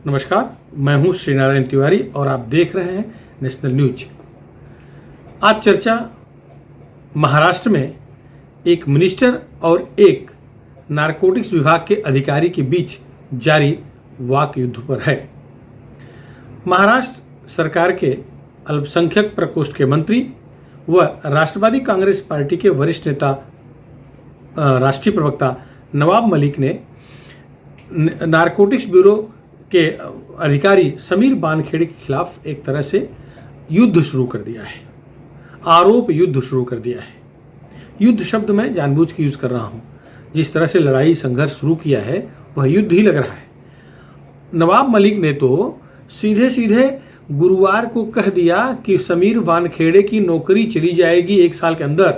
नमस्कार, मैं हूं श्रीनारायण तिवारी और आप देख रहे हैं नेशनल न्यूज। आज चर्चा महाराष्ट्र में एक मिनिस्टर और एक नारकोटिक्स विभाग के अधिकारी के बीच जारी वाक युद्ध पर है। महाराष्ट्र सरकार के अल्पसंख्यक प्रकोष्ठ के मंत्री व राष्ट्रवादी कांग्रेस पार्टी के वरिष्ठ नेता राष्ट्रीय प्रवक्ता नवाब मलिक ने नारकोटिक्स ब्यूरो के अधिकारी समीर वानखेड़े के खिलाफ एक तरह से युद्ध शुरू कर दिया है, आरोप युद्ध शुरू कर दिया है। युद्ध शब्द मैं जानबूझ के यूज कर रहा हूं। जिस तरह से लड़ाई संघर्ष शुरू किया है वह युद्ध ही लग रहा है। नवाब मलिक ने तो सीधे सीधे गुरुवार को कह दिया कि समीर वानखेड़े की नौकरी चली जाएगी 1 साल के अंदर।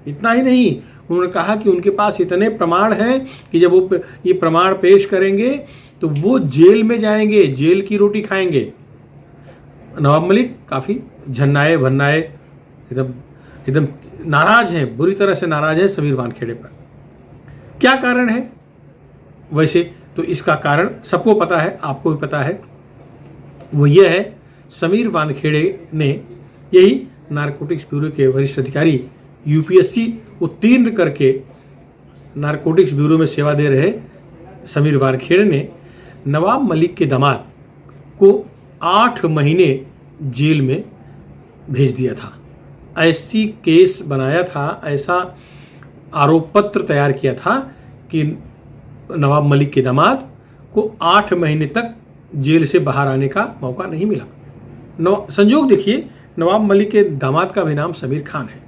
इतना ही नहीं, उन्होंने कहा कि उनके पास इतने प्रमाण हैं कि जब वो ये प्रमाण पेश करेंगे तो वो जेल में जाएंगे, जेल की रोटी खाएंगे। नवाब मलिक काफ़ी झन्नाए भन्नाए एकदम नाराज हैं, बुरी तरह से नाराज हैं समीर वानखेड़े पर। क्या कारण है? वैसे तो इसका कारण सबको पता है, आपको भी पता है। वो ये है, समीर वानखेड़े ने यही नारकोटिक्स ब्यूरो के वरिष्ठ अधिकारी यूपीएससी उत्तीर्ण करके नारकोटिक्स ब्यूरो में सेवा दे रहे समीर वानखेड़े ने नवाब मलिक के दामाद को 8 महीने जेल में भेज दिया था। ऐसी केस बनाया था, ऐसा आरोप पत्र तैयार किया था कि नवाब मलिक के दामाद को 8 महीने तक जेल से बाहर आने का मौका नहीं मिला। संयोग देखिए, नवाब मलिक के दामाद का भी नाम समीर खान है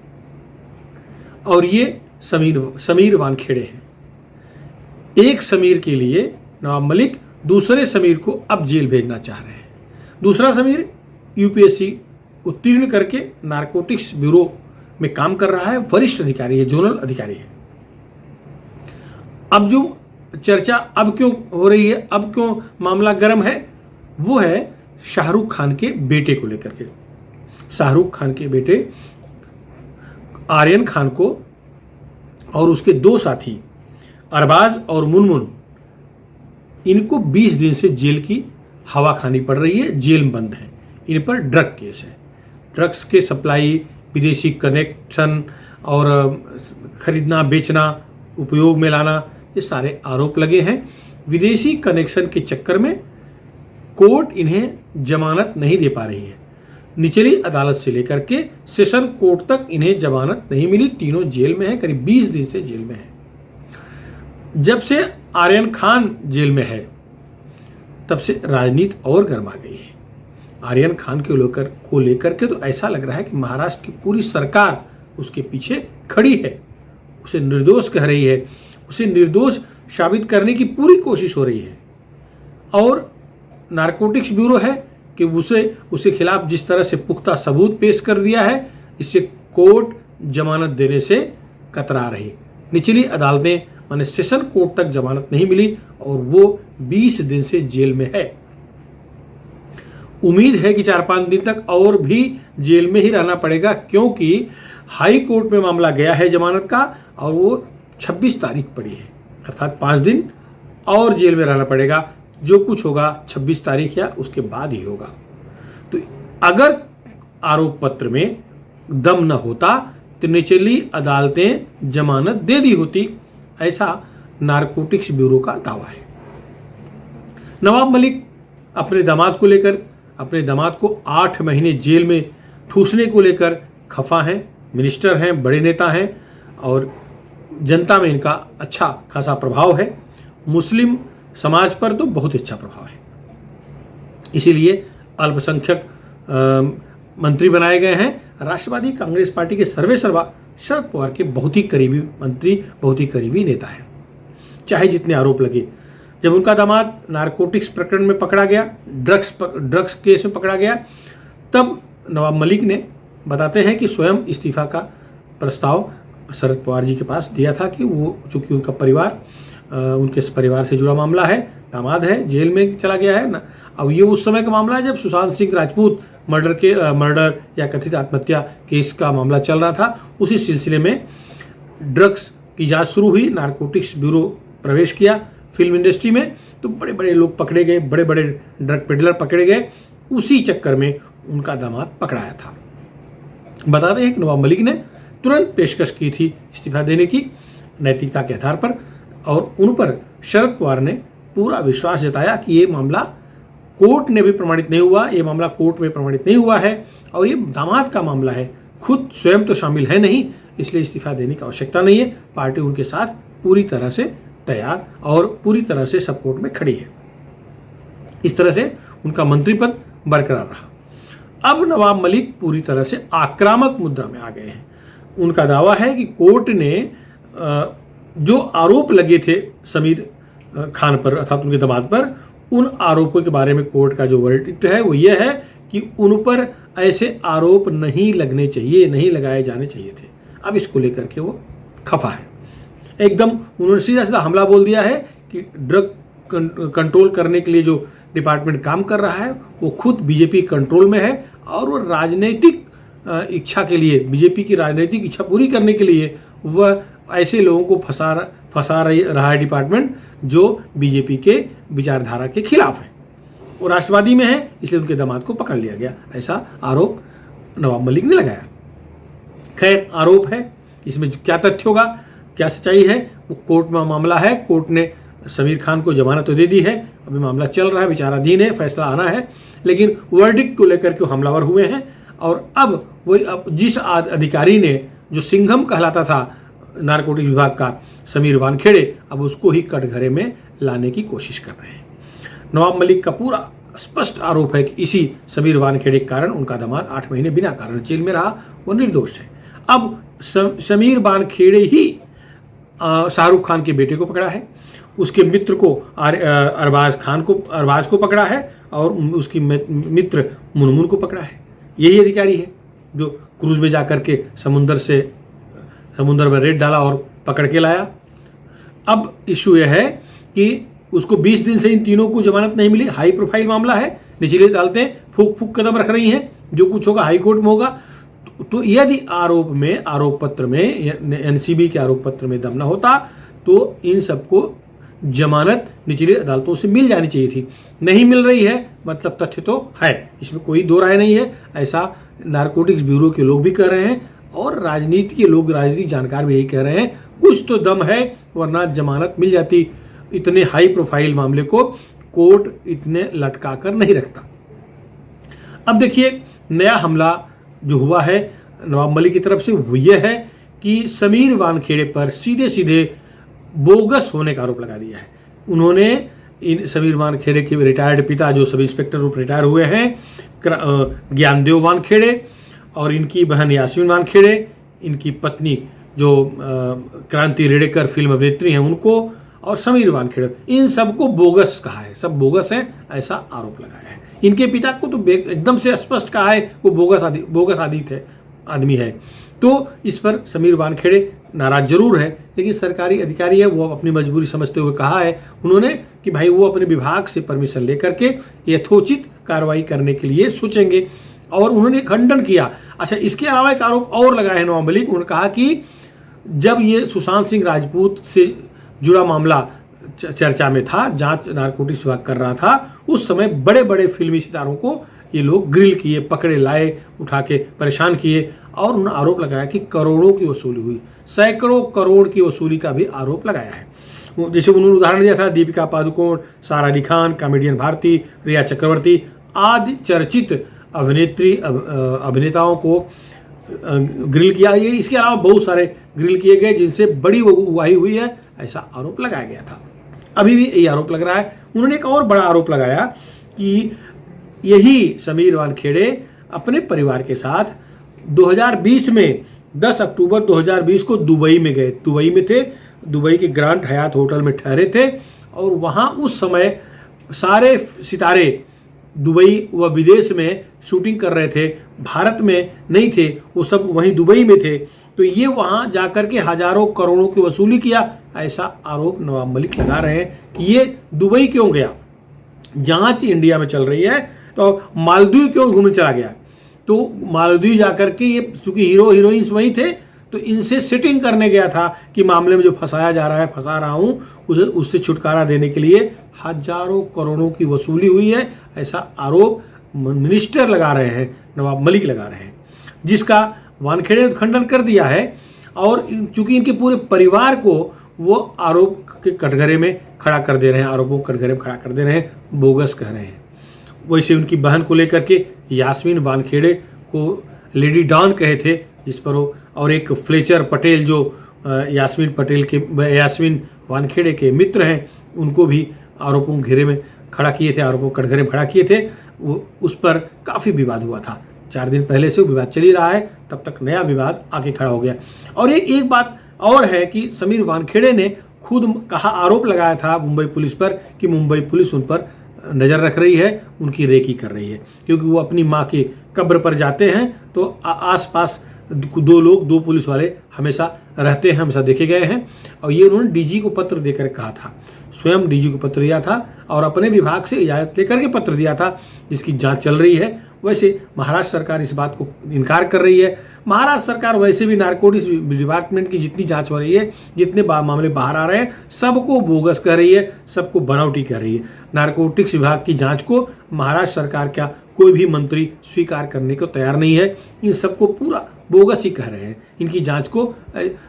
और ये समीर वानखेड़े हैं। एक समीर के लिए नवाब मलिक दूसरे समीर को अब जेल भेजना चाह रहे हैं। दूसरा समीर यूपीएससी उत्तीर्ण करके नारकोटिक्स ब्यूरो में काम कर रहा है, वरिष्ठ अधिकारी है, जोनल अधिकारी है। अब जो चर्चा अब क्यों हो रही है, अब क्यों मामला गर्म है, वो है शाहरुख खान के बेटे को लेकर के। शाहरुख खान के बेटे आर्यन खान को और उसके 2 साथी अरबाज और मुनमुन, इनको 20 दिन से जेल की हवा खानी पड़ रही है, जेल में बंद है। इन पर ड्रग केस है। ड्रग्स के सप्लाई, विदेशी कनेक्शन और खरीदना, बेचना, उपयोग में लाना, ये सारे आरोप लगे हैं। विदेशी कनेक्शन के चक्कर में कोर्ट इन्हें जमानत नहीं दे पा रही है। निचली अदालत से लेकर के सेशन कोर्ट तक इन्हें जमानत नहीं मिली। तीनों जेल में हैं, करीब 20 दिन से जेल में हैं। जब से आर्यन खान जेल में है तब से राजनीति और गर्मा गई है। आर्यन खान को लेकर के तो ऐसा लग रहा है कि महाराष्ट्र की पूरी सरकार उसके पीछे खड़ी है, उसे निर्दोष कह रही है, उसे निर्दोष साबित करने की पूरी कोशिश हो रही है। और नारकोटिक्स ब्यूरो है कि उसके खिलाफ जिस तरह से पुख्ता सबूत पेश कर दिया है, इससे कोर्ट जमानत देने से कतरा रही। निचली अदालतें माने सेशन कोर्ट तक जमानत नहीं मिली और वो 20 दिन से जेल में है। उम्मीद है कि 4-5 दिन तक और भी जेल में ही रहना पड़ेगा, क्योंकि हाई कोर्ट में मामला गया है जमानत का और वो 26 तारीख पड़ी है, अर्थात 5 दिन और जेल में रहना पड़ेगा। जो कुछ होगा 26 तारीख या उसके बाद ही होगा। तो अगर आरोप पत्र में दम न होता तो निचली अदालतें जमानत दे दी होती, ऐसा नारकोटिक्स ब्यूरो का दावा है। नवाब मलिक अपने दामाद को 8 महीने जेल में ठूसने को लेकर खफा हैं। मिनिस्टर हैं, बड़े नेता हैं और जनता में इनका अच्छा खासा प्रभाव है। मुस्लिम समाज पर तो बहुत अच्छा प्रभाव है, इसीलिए अल्पसंख्यक मंत्री बनाए गए हैं। राष्ट्रवादी कांग्रेस पार्टी के सर्वेसर्वा शरद पवार के बहुत ही करीबी मंत्री, बहुत ही करीबी नेता हैं। चाहे जितने आरोप लगे, जब उनका दामाद नारकोटिक्स प्रकरण में पकड़ा गया, ड्रग्स केस में पकड़ा गया, तब नवाब मलिक ने बताते हैं कि स्वयं इस्तीफा का प्रस्ताव शरद पवार जी के पास दिया था कि वो, चूंकि उनका परिवार, उनके परिवार से जुड़ा मामला है, दामाद है, जेल में चला गया है ना। अब ये उस समय का मामला है जब सुशांत सिंह राजपूत मर्डर या कथित आत्महत्या केस का मामला चल रहा था। उसी सिलसिले में ड्रग्स की जांच शुरू हुई, नारकोटिक्स ब्यूरो प्रवेश किया फिल्म इंडस्ट्री में तो बड़े बड़े लोग पकड़े गए, बड़े बड़े ड्रग पेडलर पकड़े गए। उसी चक्कर में उनका दामाद पकड़ाया था। बताते हैं कि नवाब मलिक ने तुरंत पेशकश की थी इस्तीफा देने की नैतिकता के आधार पर, और उन पर शरद पवार ने पूरा विश्वास जताया कि ये मामला कोर्ट ने भी प्रमाणित नहीं हुआ, ये मामला कोर्ट में प्रमाणित नहीं हुआ है और ये दामाद का मामला है, खुद स्वयं तो शामिल है नहीं, इसलिए इस्तीफा देने की आवश्यकता नहीं है। पार्टी उनके साथ पूरी तरह से तैयार और पूरी तरह से सपोर्ट में खड़ी है। इस तरह से उनका मंत्री पद बरकरार रहा। अब नवाब मलिक पूरी तरह से आक्रामक मुद्रा में आ गए हैं। उनका दावा है कि कोर्ट ने जो आरोप लगे थे समीर खान पर अर्थात उनके दामाद पर, उन आरोपों के बारे में कोर्ट का जो वर्डिक्ट है वो ये है कि उन पर ऐसे आरोप नहीं लगने चाहिए, नहीं लगाए जाने चाहिए थे। अब इसको लेकर के वो खफा है एकदम। उन्होंने सीधा सीधा हमला बोल दिया है कि ड्रग कंट्रोल करने के लिए जो डिपार्टमेंट काम कर रहा है वो खुद बीजेपी कंट्रोल में है और वो राजनीतिक इच्छा के लिए, बीजेपी की राजनीतिक इच्छा पूरी करने के लिए वह ऐसे लोगों को फंसा रहा है डिपार्टमेंट जो बीजेपी के विचारधारा के खिलाफ है। वो राष्ट्रवादी में है, इसलिए उनके दामाद को पकड़ लिया गया, ऐसा आरोप नवाब मलिक ने लगाया। खैर आरोप है, इसमें क्या तथ्य होगा, क्या सच्चाई है, वो कोर्ट में मामला है। कोर्ट ने समीर खान को जमानत तो दे दी है, अभी मामला चल रहा है, विचाराधीन है, फैसला आना है, लेकिन वर्डिक्ट को लेकर के हमलावर हुए हैं। और अब जिस अधिकारी ने जो सिंघम कहलाता था नारकोटिक विभाग का, समीर वानखेड़े, अब उसको ही कटघरे में लाने की कोशिश कर रहे हैं। नवाब मलिक का पूरा स्पष्ट आरोप है कि इसी समीर वानखेड़े के कारण उनका दामाद 8 महीने बिना कारण जेल में रहा, वो निर्दोष है। अब समीर वानखेड़े ही शाहरुख खान के बेटे को पकड़ा है, उसके मित्र को अरबाज को पकड़ा है और उसकी मित्र मुनमुन को पकड़ा है। यही अधिकारी है जो क्रूज में जाकर के समुंदर में रेत डाला और पकड़ के लाया। अब इशू यह है कि उसको 20 दिन से इन तीनों को जमानत नहीं मिली। हाई प्रोफाइल मामला है, निचली अदालतें फूक कदम रख रही हैं, जो कुछ होगा हाई कोर्ट में होगा। तो यदि आरोप पत्र में एनसीबी के आरोप पत्र में दम न होता तो इन सबको जमानत निचली अदालतों से मिल जानी चाहिए थी। नहीं मिल रही है, मतलब तथ्य तो है, इसमें कोई दो राय नहीं है। ऐसा नारकोटिक्स ब्यूरो के लोग भी कह रहे हैं और राजनीति के लोग, राजनीतिक जानकार भी यही कह रहे हैं, कुछ तो दम है, वरना जमानत मिल जाती। इतने हाई प्रोफाइल मामले को कोर्ट इतने लटका कर नहीं रखता। अब देखिए नया हमला जो हुआ है नवाब मलिक की तरफ से वो ये है कि समीर वानखेड़े पर सीधे सीधे बोगस होने का आरोप लगा दिया है। उन्होंने इन समीर वानखेड़े के रिटायर्ड पिता जो सब इंस्पेक्टर रूप रिटायर हुए हैं, ज्ञानदेव वानखेड़े, और इनकी बहन यास्मीन वानखेड़े, इनकी पत्नी जो क्रांति रेडेकर फिल्म अभिनेत्री हैं उनको, और समीर वानखेड़े, इन सबको बोगस कहा है, सब बोगस हैं, ऐसा आरोप लगाया है। इनके पिता को तो एकदम से स्पष्ट कहा है वो बोगस आदमी है। तो इस पर समीर वानखेड़े नाराज जरूर है, लेकिन सरकारी अधिकारी है, वो अपनी मजबूरी समझते हुए कहा है उन्होंने कि भाई वो अपने विभाग से परमिशन लेकर के यथोचित कार्रवाई करने के लिए सोचेंगे, और उन्होंने खंडन किया। अच्छा, इसके अलावा एक आरोप और लगाया है नवाब मलिक। उन्होंने कहा कि जब ये सुशांत सिंह राजपूत से जुड़ा मामला चर्चा में था, जांच नारकोटिक्स विभाग कर रहा था, उस समय बड़े बड़े फिल्मी सितारों को ये लोग ग्रिल किए, पकड़े लाए, उठा के परेशान किए, और उन्होंने आरोप लगाया कि करोड़ों की वसूली हुई, सैकड़ों करोड़ की वसूली का भी आरोप लगाया है। जैसे उन्होंने उदाहरण दिया था दीपिका पादुकोण, सारा अली खान, कॉमेडियन भारती, रिया चक्रवर्ती आदि चर्चित अभिनेताओं को ग्रिल किया। ये इसके अलावा बहुत सारे ग्रिल किए गए जिनसे बड़ी उगाही हुई है, ऐसा आरोप लगाया गया था। अभी भी यही आरोप लग रहा है। उन्होंने एक और बड़ा आरोप लगाया कि यही समीर वानखेड़े अपने परिवार के साथ 2020 में 10 अक्टूबर 2020 को दुबई में गए, दुबई में थे, दुबई के ग्रांड हयात होटल में ठहरे थे, और वहाँ उस समय सारे सितारे दुबई व विदेश में शूटिंग कर रहे थे, भारत में नहीं थे, वो सब वहीं दुबई में थे। तो ये वहाँ जाकर के हजारों करोड़ों की वसूली किया, ऐसा आरोप नवाब मलिक लगा रहे हैं कि ये दुबई क्यों गया, जांच इंडिया में चल रही है, तो मालदीव क्यों घूमने चला गया। तो मालदीव जाकर के ये चूंकि हीरो हीरोइंस वहीं थे, तो इनसे सिटिंग करने गया था कि मामले में जो फंसाया जा रहा है, फंसा रहा हूं, उससे छुटकारा देने के लिए हजारों करोड़ों की वसूली हुई है, ऐसा आरोप मिनिस्टर लगा रहे हैं, नवाब मलिक लगा रहे हैं, जिसका वानखेड़े ने खंडन कर दिया है। और चूंकि इनके पूरे परिवार को वो आरोप के कटघरे में खड़ा कर दे रहे हैं, आरोपों को कटघरे में खड़ा कर दे रहे हैं, बोगस कह रहे हैं। वैसे उनकी बहन को लेकर के यास्मीन वानखेड़े को लेडी डॉन कहे थे, जिस पर वो, और एक फ्लेचर पटेल जो यास्मीन वानखेड़े के मित्र हैं, उनको भी आरोपों के घेरे में खड़ा किए थे, आरोपों कटघरे में खड़ा किए थे। वो उस पर काफ़ी विवाद हुआ था। 4 दिन पहले से वो विवाद चल ही रहा है, तब तक नया विवाद आके खड़ा हो गया। और एक बात और है कि समीर वानखेड़े ने खुद कहा, आरोप लगाया था मुंबई पुलिस पर कि मुंबई पुलिस उन पर नज़र रख रही है, उनकी रेकी कर रही है, क्योंकि वो अपनी माँ के कब्र पर जाते हैं तो आसपास 2 पुलिस वाले हमेशा रहते हैं, हमेशा देखे गए हैं। और ये उन्होंने डीजी को पत्र देकर कहा था, स्वयं डीजी को पत्र दिया था और अपने विभाग से इजाज़त लेकर के पत्र दिया था, जिसकी जांच चल रही है। वैसे महाराष्ट्र सरकार इस बात को इनकार कर रही है। महाराष्ट्र सरकार वैसे भी नारकोटिक्स डिपार्टमेंट की जितनी जांच हो रही है, जितने मामले बाहर आ रहे हैं, सबको बोगस कह रही है, सबको बनावटी कह रही है। नारकोटिक्स विभाग की जांच को महाराष्ट्र सरकार का कोई भी मंत्री स्वीकार करने को तैयार नहीं है। इन सबको पूरा बोगस ही कह रहे हैं। इनकी जांच को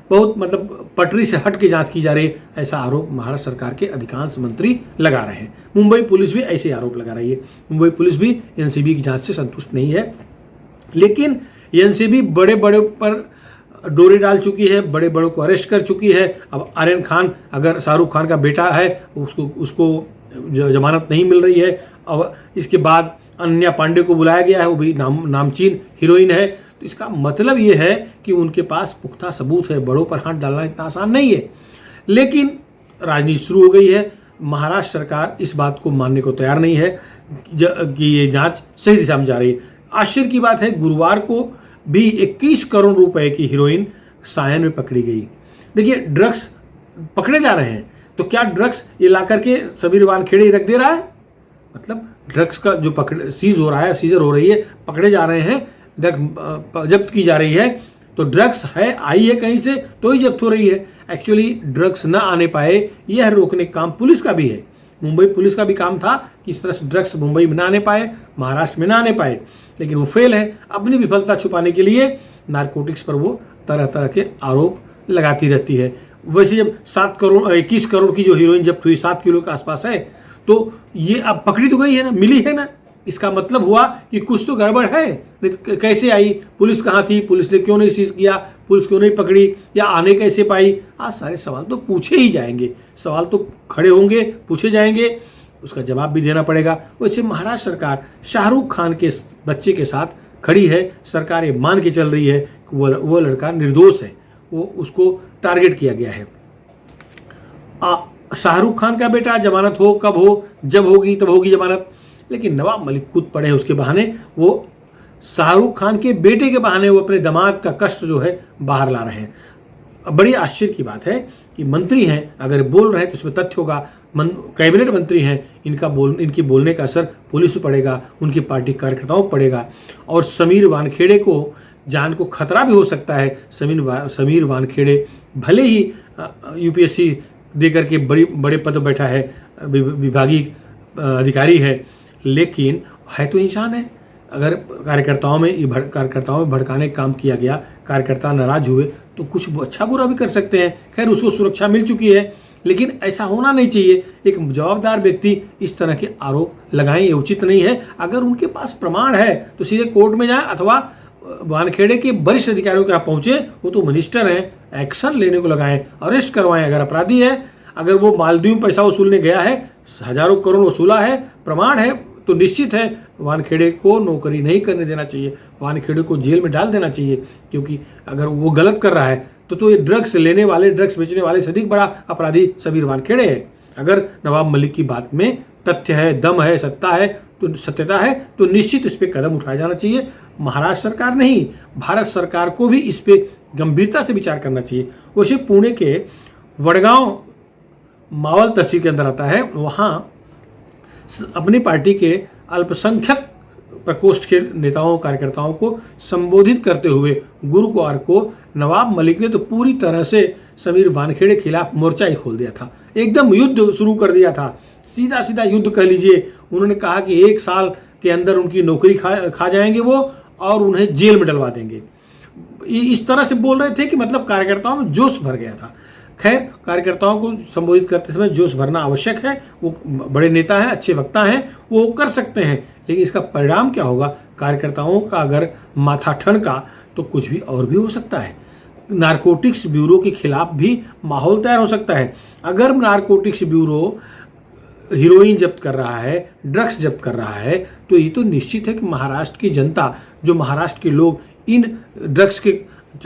बहुत पटरी से हट के जांच की जा रही है, ऐसा आरोप महाराष्ट्र सरकार के अधिकांश मंत्री लगा रहे हैं। मुंबई पुलिस भी ऐसे आरोप लगा रही है। मुंबई पुलिस भी एनसीबी की जांच से संतुष्ट नहीं है, लेकिन एनसीबी बड़े बड़े पर डोरी डाल चुकी है, बड़े बड़ों को अरेस्ट कर चुकी है। अब आर्यन खान, अगर शाहरुख खान का बेटा है, उसको जमानत नहीं मिल रही है। और इसके बाद अनन्या पांडे को बुलाया गया है, वो भी नामचीन हीरोइन है। तो इसका मतलब ये है कि उनके पास पुख्ता सबूत है। बड़ों पर हाथ डालना इतना आसान नहीं है, लेकिन राजनीति शुरू हो गई है। महाराष्ट्र सरकार इस बात को मानने को तैयार नहीं है कि ये जांच सही दिशा में जा रही है। आश्चर्य की बात है, गुरुवार को भी 21 करोड़ रुपए की हीरोइन सायन में पकड़ी गई। देखिए, ड्रग्स पकड़े जा रहे हैं, तो क्या ड्रग्स ये ला करके समीर वानखेड़े रख दे रहा है? मतलब ड्रग्स का जो सीज हो रहा है, सीजर हो रही है, पकड़े जा रहे हैं, ड्रग जब्त की जा रही है, तो ड्रग्स है, आई है कहीं से तो ही जब्त हो रही है। एक्चुअली ड्रग्स ना आने पाए, यह रोकने का काम पुलिस का भी है। मुंबई पुलिस का भी काम था कि इस तरह से ड्रग्स मुंबई में ना आने पाए, महाराष्ट्र में ना आने पाए, लेकिन वो फेल है। अपनी विफलता छुपाने के लिए नारकोटिक्स पर वो तरह तरह के आरोप लगाती रहती है। वैसे जब 21 करोड़ की जो हीरोइन जब्त हुई, 7 किलो के आसपास है, तो ये अब पकड़ी तो गई है ना, मिली है ना, इसका मतलब हुआ कि कुछ तो गड़बड़ है। कैसे आई, पुलिस कहाँ थी, पुलिस ने क्यों नहीं सीज किया, पुलिस क्यों नहीं पकड़ी, या आने कैसे पाई? आज सारे सवाल तो पूछे ही जाएंगे, सवाल तो खड़े होंगे, पूछे जाएंगे, उसका जवाब भी देना पड़ेगा। वैसे महाराष्ट्र सरकार शाहरुख खान के बच्चे के साथ खड़ी है। सरकार ये मान के चल रही है कि वो लड़का निर्दोष है, वो उसको टारगेट किया गया है। शाहरुख खान का बेटा, जमानत हो कब हो, जब होगी तब होगी जमानत, लेकिन नवाब मलिक खुद पड़े हैं उसके बहाने। वो शाहरुख खान के बेटे के बहाने वो अपने दामाद का कष्ट जो है बाहर ला रहे हैं। बड़ी आश्चर्य की बात है कि मंत्री हैं, अगर बोल रहे हैं तो उसमें तथ्य होगा। कैबिनेट मंत्री हैं, इनकी बोलने का असर पुलिस पर पड़ेगा, उनकी पार्टी कार्यकर्ताओं पर पड़ेगा। और समीर वानखेड़े को जान को खतरा भी हो सकता है। समीर वानखेड़े भले ही यूपीएससी देकर के बड़े पद पर बैठा है, विभागीय अधिकारी है, लेकिन है तो इंसान है। अगर कार्यकर्ताओं में भड़काने का काम किया गया, कार्यकर्ता नाराज हुए, तो कुछ अच्छा बुरा भी कर सकते हैं। खैर, उसको सुरक्षा मिल चुकी है, लेकिन ऐसा होना नहीं चाहिए। एक जवाबदार व्यक्ति इस तरह के आरोप लगाएं, ये उचित नहीं है। अगर उनके पास प्रमाण है तो सीधे कोर्ट में जाएं, अथवा वानखेड़े के वरिष्ठ अधिकारियों के यहाँ पहुंचे, वो तो मिनिस्टर हैं, एक्शन लेने को लगाएं, अरेस्ट करवाएं। अगर अपराधी है, अगर वो मालदीव में पैसा वसूलने गया है, हजारों करोड़ वसूला है, प्रमाण है, तो निश्चित है वानखेड़े को नौकरी नहीं करने देना चाहिए, वानखेड़े को जेल में डाल देना चाहिए। क्योंकि अगर वो गलत कर रहा है तो ये ड्रग्स लेने वाले, ड्रग्स बेचने वाले से अधिक बड़ा अपराधी समीर वानखेड़े है। अगर नवाब मलिक की बात में तथ्य है, दम है, सत्यता है, तो निश्चित इस पर कदम उठाया जाना चाहिए। महाराष्ट्र सरकार नहीं, भारत सरकार को भी इस पर गंभीरता से विचार करना चाहिए। वैसे पुणे के वडगांव मावल तहसील के अंदर आता है, वहाँ अपनी पार्टी के अल्पसंख्यक प्रकोष्ठ के नेताओं कार्यकर्ताओं को संबोधित करते हुए गुरुवार को नवाब मलिक ने तो पूरी तरह से समीर वानखेड़े के खिलाफ मोर्चा ही खोल दिया था, एकदम युद्ध शुरू कर दिया था, सीधा सीधा युद्ध कह लीजिए। उन्होंने कहा कि 1 साल के अंदर उनकी नौकरी खा जाएंगे वो और उन्हें जेल में डलवा देंगे। इस तरह से बोल रहे थे कि मतलब कार्यकर्ताओं में जोश भर गया था। खैर, कार्यकर्ताओं को संबोधित करते समय जोश भरना आवश्यक है, वो बड़े नेता हैं, अच्छे वक्ता हैं, वो कर सकते हैं, लेकिन इसका परिणाम क्या होगा? कार्यकर्ताओं का अगर माथा ठनका तो कुछ भी और भी हो सकता है। नारकोटिक्स ब्यूरो के खिलाफ भी माहौल तैयार हो सकता है। अगर नारकोटिक्स ब्यूरो हीरोइन जब्त कर रहा है, ड्रग्स जब्त कर रहा है, तो ये तो निश्चित है कि महाराष्ट्र की जनता, जो महाराष्ट्र के लोग इन ड्रग्स के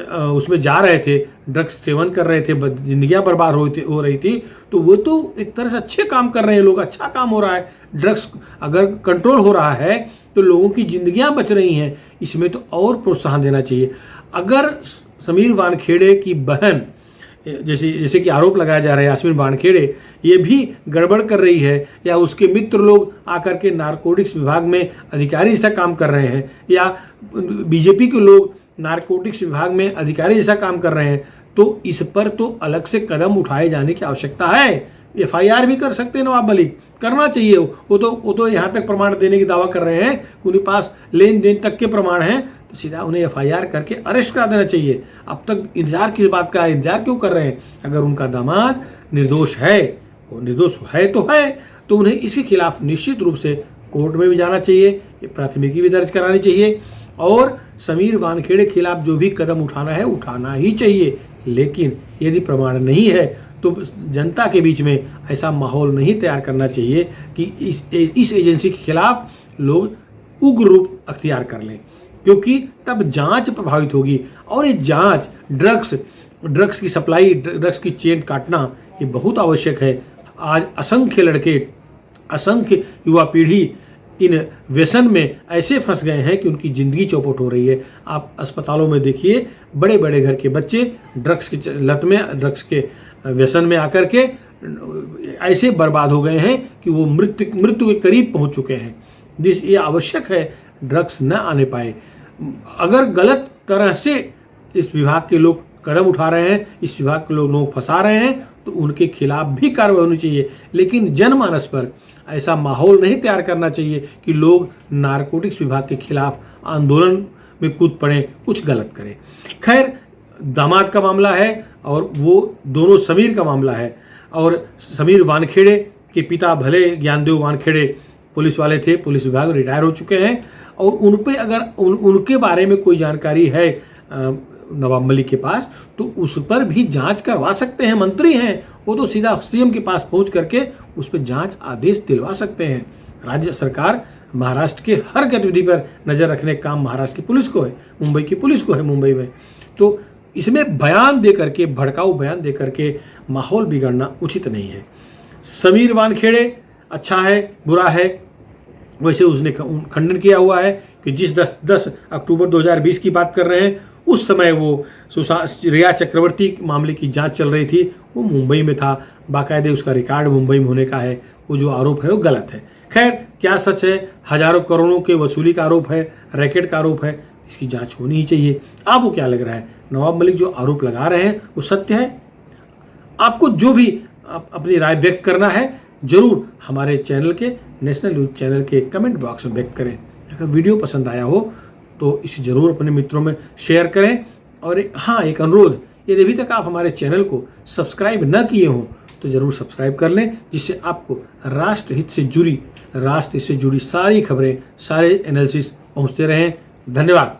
उसमें जा रहे थे, ड्रग्स सेवन कर रहे थे, जिंदगियां बर्बाद हो रही थी, तो वो तो एक तरह से अच्छे काम कर रहे हैं लोग, अच्छा काम हो रहा है। ड्रग्स अगर कंट्रोल हो रहा है तो लोगों की जिंदगियां बच रही हैं, इसमें तो और प्रोत्साहन देना चाहिए। अगर समीर वानखेड़े की बहन, जैसे कि आरोप लगाया जा रहा है यास्मीन वानखेड़े, ये भी गड़बड़ कर रही है, या उसके मित्र लोग आकर के नारकोटिक्स विभाग में अधिकारी जैसा काम कर रहे हैं, या बीजेपी के लोग नारकोटिक्स विभाग में अधिकारी जैसा काम कर रहे हैं, तो इस पर तो अलग से कदम उठाए जाने की आवश्यकता है। FIR भी कर सकते हैं नवाब मलिक, करना चाहिए। वो तो यहाँ तक प्रमाण देने की दावा कर रहे हैं, उनके पास लेन देन तक के प्रमाण हैं, तो सीधा उन्हें FIR करके अरेस्ट करा देना चाहिए। अब तक इंतजार किस बात का है? इंतजार क्यों कर रहे हैं? अगर उनका दामाद निर्दोष है, वो निर्दोष है तो उन्हें इसके खिलाफ निश्चित रूप से कोर्ट में भी जाना चाहिए, प्राथमिकी भी दर्ज करानी चाहिए, और समीर वानखेड़े के खिलाफ जो भी कदम उठाना है उठाना ही चाहिए। लेकिन यदि प्रमाण नहीं है तो जनता के बीच में ऐसा माहौल नहीं तैयार करना चाहिए कि इस एजेंसी के खिलाफ लोग उग्र रूप अख्तियार कर लें, क्योंकि तब जांच प्रभावित होगी। और ये जांच, ड्रग्स की सप्लाई, ड्रग्स की चेन काटना, ये बहुत आवश्यक है। आज असंख्य लड़के, असंख्य युवा पीढ़ी इन व्यसन में ऐसे फंस गए हैं कि उनकी ज़िंदगी चौपट हो रही है। आप अस्पतालों में देखिए, बड़े बड़े घर के बच्चे ड्रग्स की लत में, ड्रग्स के व्यसन में आकर के ऐसे बर्बाद हो गए हैं कि वो मृत्यु के करीब पहुंच चुके हैं। ये आवश्यक है ड्रग्स न आने पाए। अगर गलत तरह से इस विभाग के लोग कदम उठा रहे हैं, इस विभाग के लोग फंसा रहे हैं, तो उनके खिलाफ भी कार्रवाई होनी चाहिए। लेकिन जनमानस पर ऐसा माहौल नहीं तैयार करना चाहिए कि लोग नारकोटिक्स विभाग के खिलाफ आंदोलन में कूद पड़े, कुछ गलत करें। खैर, दामाद का मामला है और वो दोनों समीर का मामला है। और समीर वानखेड़े के पिता भले ज्ञानदेव वानखेड़े पुलिस वाले थे, पुलिस विभाग रिटायर हो चुके हैं, और उन पे अगर उनके बारे में कोई जानकारी है नवाब मलिक के पास, तो उस पर भी जांच करवा सकते हैं। मंत्री हैं वो, तो सीधा CM के पास पहुंच करके उस पर जांच आदेश दिलवा सकते हैं। राज्य सरकार महाराष्ट्र के हर गतिविधि पर नजर रखने का काम महाराष्ट्र की पुलिस को है, मुंबई की पुलिस को है मुंबई में। तो इसमें बयान दे करके, भड़काऊ बयान दे करके माहौल बिगड़ना उचित नहीं है। समीर वानखेड़े अच्छा है बुरा है, वैसे उसने खंडन किया हुआ है कि जिस 10 अक्टूबर 2020 की बात कर रहे हैं, उस समय वो रिया चक्रवर्ती मामले की जांच चल रही थी, वो मुंबई में था, बाकायदे उसका रिकॉर्ड मुंबई में होने का है। वो जो आरोप है वो गलत है। खैर, क्या सच है? हजारों करोड़ों के वसूली का आरोप है, रैकेट का आरोप है, इसकी जांच होनी ही चाहिए। आपको क्या लग रहा है, नवाब मलिक जो आरोप लगा रहे हैं वो सत्य है? आपको जो भी अपनी राय व्यक्त करना है, जरूर हमारे चैनल के, नेशनल न्यूज चैनल के कमेंट बॉक्स में व्यक्त करें। अगर वीडियो पसंद आया हो तो इसे जरूर अपने मित्रों में शेयर करें। और हाँ, एक अनुरोध, यदि अभी तक आप हमारे चैनल को सब्सक्राइब न किए हों तो जरूर सब्सक्राइब कर लें, जिससे आपको राष्ट्रहित से जुड़ी सारी खबरें, सारे एनालिसिस पहुंचते रहें। धन्यवाद।